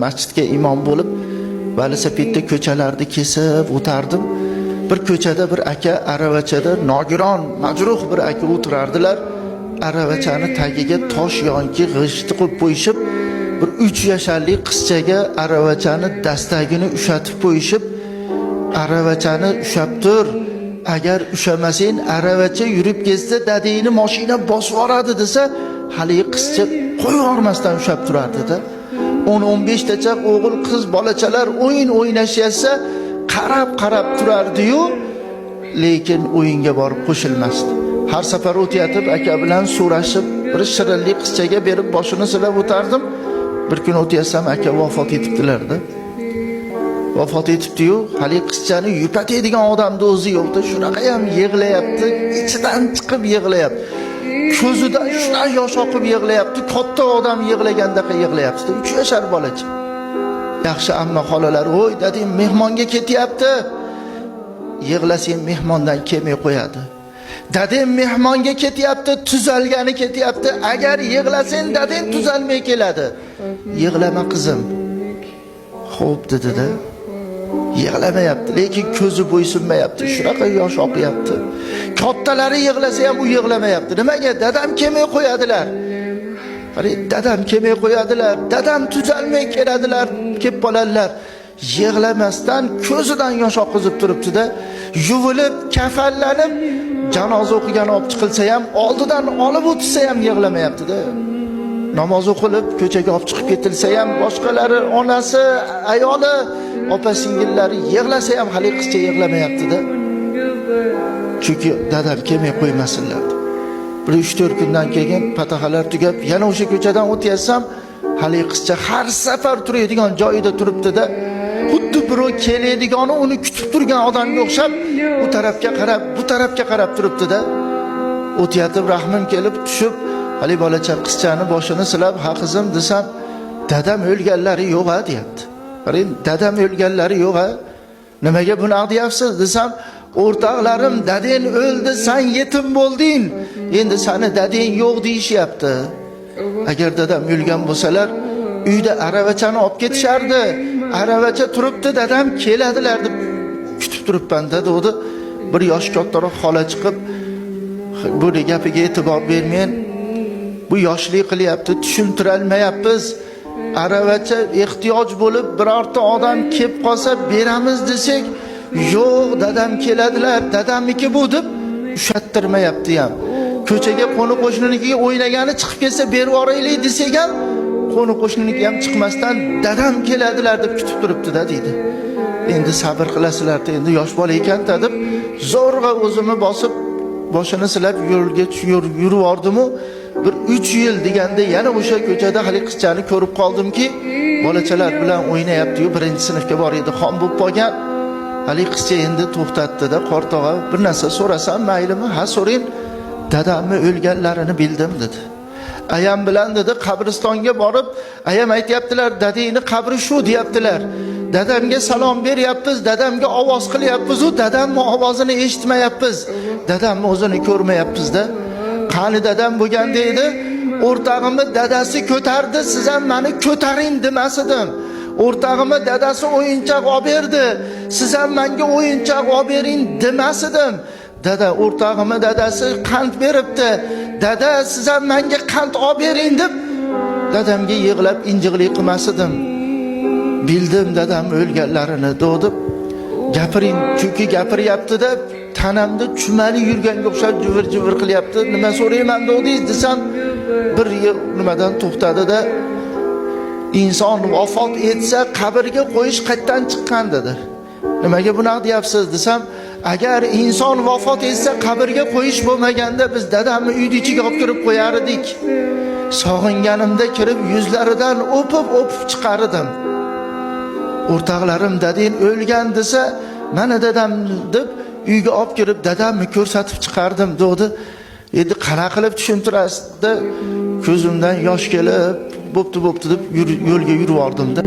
masjidga imom bo'lib velosipedda ko'chalarni kesib o'tardim. Bir ko'chada bir aka aravachada nogiron, majruh bir aka o'tirardilar. Aravachani tagiga tosh yonki g'ishtni qo'yib qo'yishib, bir 3 yoshli qizchaga aravachani dastagini ushatib qo'yishib, aravachani ushab tur. Agar ushamasang aravacha yurib ketsa dadingni mashina bosib yuboradi desa, hali qizcha qo'yvormasdan ushab turardi-da. 10-15 tacha o'g'il qiz bolachalar o'yin o'ynashsa, qarab turardi-yu, lekin o'yinga borib qo'shilmasdi. Har safar o'tayotib aka bilan so'rashib, bir shirinlik qizchaga berib boshini silab o'tardim. Bir kun o'taysam aka vafot etibdilar-da. Vafot etibdi-yu, hali qizchani yupatadigan odamni o'zi yo'qda, shunaqa ham yig'layapti, ichidan chiqib yig'layapti. Ko'zidan shunday yosh oqib yig'layapti, katta odam yig'lagandaqa yig'layapti. 3 yoshar bolacha. Yaxshi amma xolalar, "Voy, dading mehmonga ketyapti." Yig'lasang mehmondan kelmay qo'yadi. Dading mehmonga ketyapti, tuzalgani ketyapti. Agar yig'lasang dading tuzalmay keladi. Yig'lama qizim. Xo'p dedi-da. Yig'lamayapti, lekin ko'zi bo'ysunmayapti. Shunaqa yosh oqyapti. Kattalari yig'lasa ham u yig'lamayapti. Nimaga? Dadam kelmay qo'yadilar. Qani, dadam kelmay qo'yadilar. Dadam tuzalmay keladilar, kelib qoladilar. Yig'lamasdan ko'zidan yosh oqizib turibdi-da, yuvilib, kafanlanib, janoza o'qigan olib chiqilsa ham, oldidan olib o'tsa ham yig'lamayapti-da. Namoz o'qilib, ko'chaga olib chiqib ketilsa ham, boshqalari, onasi, ayoli, opa-singillari yig'lasa ham hali qizcha yig'lamayapti-da. Chunki dadam kelmay qo'ymasinlar. Bir 3-4 kundan keyin patahalar tugab, yana o'sha ko'chadan o'taysam, hali qizcha har safar turadigan joyida turibdi-da. Xuddi birov keladigani uni kutib turgan odamga o'xshab, bu tarafga qarab, bu tarafga qarab turibdi-da. O'tayotib rahmim kelib tushib, hali bolacha qizchani boshini silab, "Ha qizim" desam, "Dadam o'lganlari yo'q-a" deyapti. Qarang, dadam o'lganlari yo'q-a. Nimaga buni deyapsiz desam, "O'rtoqlarim, dadang o'ldi, sen yetim bo'lding. Endi seni dadang yo'q deyishyapti. Agar dadam o'lgan bo'lsalar, uyda aravachani olib ketishardi. Aravacha turibdi, dadam keladilar deb kutib turibman-da" dedi. Bir yosh kattaroq xola chiqib, "Bu gapiga e'tibor bermang. Bu yoshlik qilyapti, tushuntira olmayapmiz. Aravacha ehtiyoj bo'lib birorta odam kelib qolsa beramiz desak, yo'q, dadam keladilar, dadamniki bu" deb ushattirmayapti ham. Ko'chaga qo'ni qo'shninikiga o'ynagani chiqib kelsa berib yuboraylik desak ham, qo'ni qo'shniniki ham chiqmasdan dadam keladilar deb kutib turibdi-da deydi. Endi sabr qilasizlar, endi yosh bola ekan-da deb zo'rg'a o'zimni bosib boshini silab yo'lga yurib yordim-u, bir 3 yil deganda yana o'sha ko'chada hali qizchani ko'rib qoldimki, bolachalar bilan o'ynayapti-yu, 1-sinfga bor edi, xon bo'lib qolgan. Hali qizcha endi to'xtatdi-da, "Qortog'a, bir narsa so'rasam maylimi?" "Ha, so'ring." "Dadamni o'lganlarini bildim" dedi. "Ayam bilan" dedi, "qabristonga borib, ayam aytayaptilar, dadingni qabri shu deyaptilar. Dadamga salom beryapmiz, dadamga ovoz qilyapmiz-u, dadamning ovozini eshitmayapmiz. Dadamni o'zini ko'rmayapmiz-da. Qani dadam bo'lganda edi, o'rtog'imni dadasi ko'tardi, siz ham meni ko'taring demasidim. O'rtog'imni dadasi o'yinchoq olib berdi, siz ham menga o'yinchoq olib bering demasidim. Dada, o'rtog'imni dadasi qand beribdi, dada siz ham menga qand olib bering deb dadamga yig'lab injiqlik qilmasidim. Bildim dadam o'lganlarini" dedi. Gapiring, chunki gapiryapti-da, tanamda chumali yurganga o'xshab jivir qilyapti. "Nima so'rayman dedingiz" desam, bir nimadan to'xtadi-da, "Inson vafot etsa qabrga qo'yish qayerdan chiqqan" dedi. "Nimaga bunaqa deyapsiz" desam, "Agar inson vafot etsa qabrga qo'yish bo'lmaganda biz dadamni uyning ichiga olib kirib qo'yar edik. Sog'inganimda kirib yuzlaridan o'pib chiqardim. O'rtoqlarim dadang o'lgan desa, mana dadam deb uyga olib kirib dadamni ko'rsatib chiqardim" dedi. Endi qana qilib tushuntirasizda, ko'zimdan yosh kelib, bo'pti deb yo'lga yurib bordim-da.